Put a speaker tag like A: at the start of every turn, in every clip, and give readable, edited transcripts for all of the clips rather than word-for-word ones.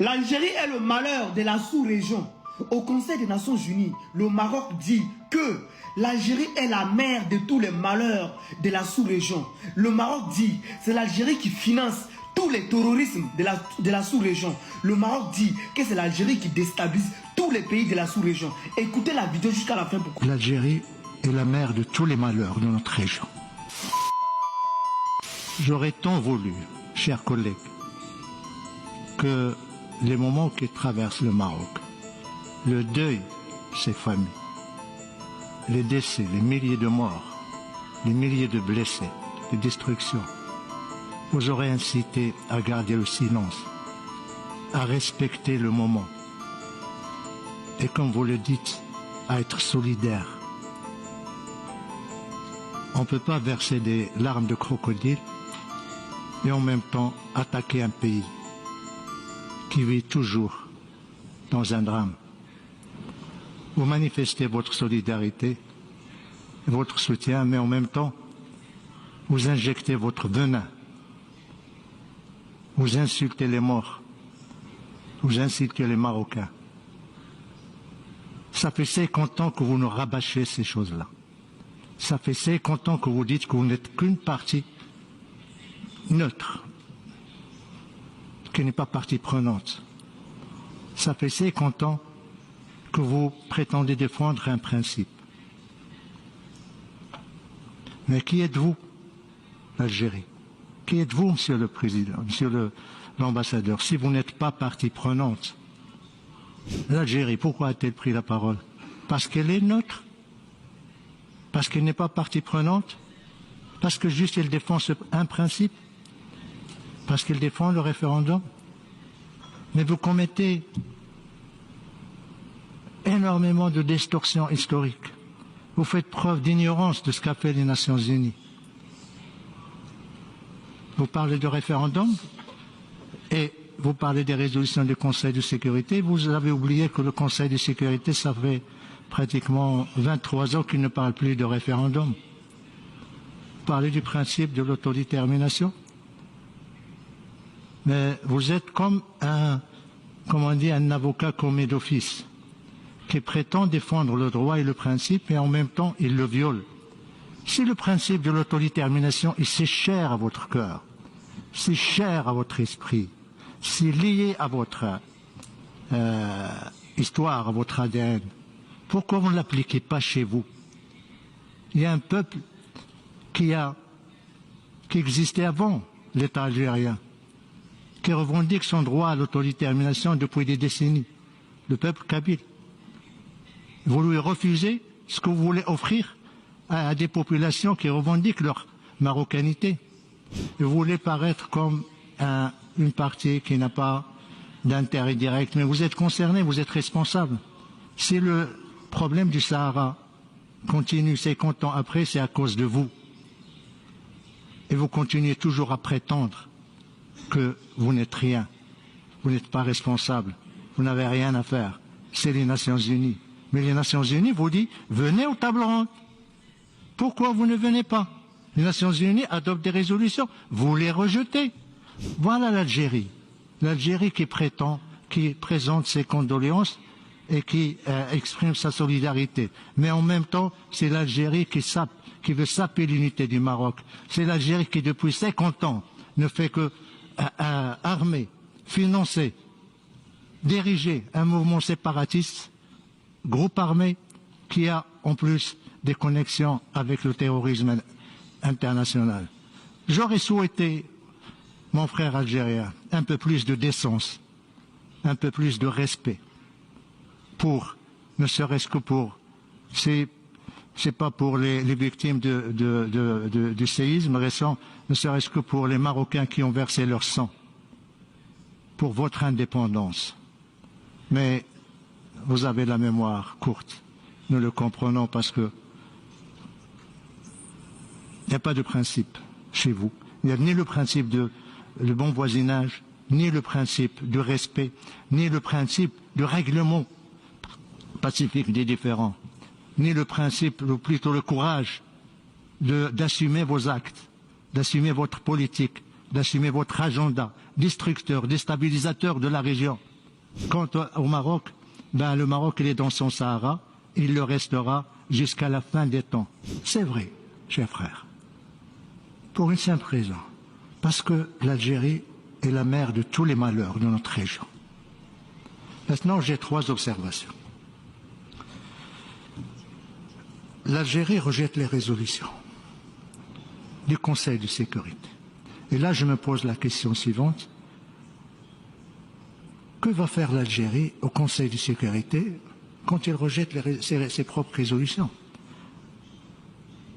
A: L'Algérie est le malheur de la sous-région. Au Conseil des Nations Unies, le Maroc dit que l'Algérie est la mère de tous les malheurs de la sous-région. Le Maroc dit que c'est l'Algérie qui finance tous les terrorismes de la sous-région. Le Maroc dit que c'est l'Algérie qui déstabilise tous les pays de la sous-région. Écoutez la vidéo jusqu'à la fin.
B: L'Algérie est la mère de tous les malheurs de notre région. J'aurais tant voulu, chers collègues, que les moments qui traversent le Maroc, le deuil, ses familles, les décès, les milliers de morts, les milliers de blessés, les destructions, vous aurez incité à garder le silence, à respecter le moment, et comme vous le dites, à être solidaire. On ne peut pas verser des larmes de crocodile et en même temps attaquer un pays qui vit toujours dans un drame. Vous manifestez votre solidarité, votre soutien, mais en même temps, vous injectez votre venin. Vous insultez les morts. Vous insultez les Marocains. Ça fait 50 ans que vous nous rabâchez ces choses-là. Ça fait 50 ans que vous dites que vous n'êtes qu'une partie neutre, qui n'est pas partie prenante. Ça fait 50 ans que vous prétendez défendre un principe. Mais qui êtes-vous, l'Algérie? Qui êtes-vous, monsieur le président, monsieur l'ambassadeur, si vous n'êtes pas partie prenante? L'Algérie, pourquoi a-t-elle pris la parole? Parce qu'elle est neutre? Parce qu'elle n'est pas partie prenante? Parce que juste elle défend un principe? Parce qu'elle défend le référendum? Mais vous commettez énormément de distorsions historiques. Vous faites preuve d'ignorance de ce qu'a fait les Nations Unies. Vous parlez de référendum et vous parlez des résolutions du Conseil de sécurité. Vous avez oublié que le Conseil de sécurité, ça fait pratiquement 23 ans qu'il ne parle plus de référendum. Vous parlez du principe de l'autodétermination. Mais vous êtes comme un avocat commis d'office qui prétend défendre le droit et le principe et en même temps il le viole. Si le principe de l'autodétermination est si cher à votre cœur, si cher à votre esprit, si lié à votre histoire, à votre ADN, pourquoi vous ne l'appliquez pas chez vous? Il y a un peuple qui existait avant l'État algérien, qui revendique son droit à l'autodétermination depuis des décennies, le peuple kabyle. Vous lui refusez ce que vous voulez offrir à des populations qui revendiquent leur marocanité. Et vous voulez paraître comme une partie qui n'a pas d'intérêt direct, mais vous êtes concerné, vous êtes responsable. Si le problème du Sahara continue 50 ans après, c'est à cause de vous. Et vous continuez toujours à prétendre que vous n'êtes rien, vous n'êtes pas responsable, vous n'avez rien à faire. C'est les Nations Unies. Mais les Nations Unies vous disent, venez aux tables rondes. Pourquoi vous ne venez pas? Les Nations Unies adoptent des résolutions, vous les rejetez. Voilà l'Algérie. L'Algérie qui présente ses condoléances et qui exprime sa solidarité. Mais en même temps, c'est l'Algérie qui veut saper l'unité du Maroc. C'est l'Algérie qui, depuis 50 ans, ne fait que armer, financer, diriger un mouvement séparatiste, groupe armé, qui a en plus des connexions avec le terrorisme international. J'aurais souhaité, mon frère algérien, un peu plus de décence, un peu plus de respect, ne serait-ce que pour, c'est pas pour les victimes du séisme récent, ne serait-ce que pour les Marocains qui ont versé leur sang, pour votre indépendance. Mais vous avez la mémoire courte, nous le comprenons parce que il n'y a pas de principe chez vous. Il n'y a ni le principe de bon voisinage, ni le principe de respect, ni le principe de règlement pacifique des différends, ni le principe, ou plutôt le courage d'assumer vos actes, d'assumer votre politique, d'assumer votre agenda destructeur, déstabilisateur de la région. Quant au Maroc, ben le Maroc, il est dans son Sahara, il le restera jusqu'à la fin des temps. C'est vrai, chers frères. Pour une simple raison. Parce que l'Algérie est la mère de tous les malheurs de notre région. Maintenant, j'ai 3 observations. L'Algérie rejette les résolutions du Conseil de sécurité. Et là, je me pose la question suivante. Que va faire l'Algérie au Conseil de sécurité quand il rejette ses propres résolutions?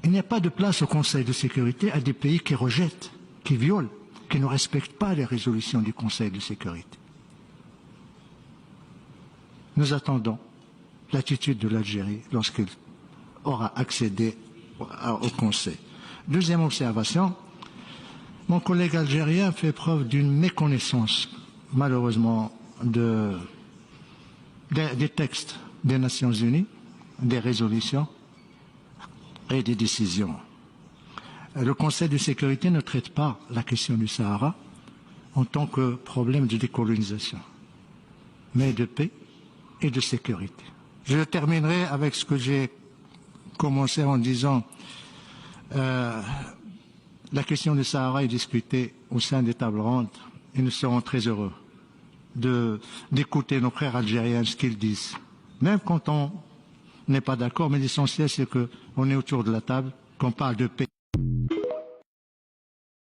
B: Il n'y a pas de place au Conseil de sécurité à des pays qui rejettent, qui violent, qui ne respectent pas les résolutions du Conseil de sécurité. Nous attendons l'attitude de l'Algérie lorsqu'il aura accédé au Conseil. Deuxième observation, mon collègue algérien fait preuve d'une méconnaissance, malheureusement, des textes des Nations Unies, des résolutions et des décisions. Le Conseil de sécurité ne traite pas la question du Sahara en tant que problème de décolonisation, mais de paix et de sécurité. Je terminerai avec ce que j'ai commencé en disant la question du Sahara est discutée au sein des tables rondes et nous serons très heureux d'écouter nos frères algériens ce qu'ils disent. Même quand on n'est pas d'accord, mais l'essentiel c'est qu'on est autour de la table, qu'on parle de paix.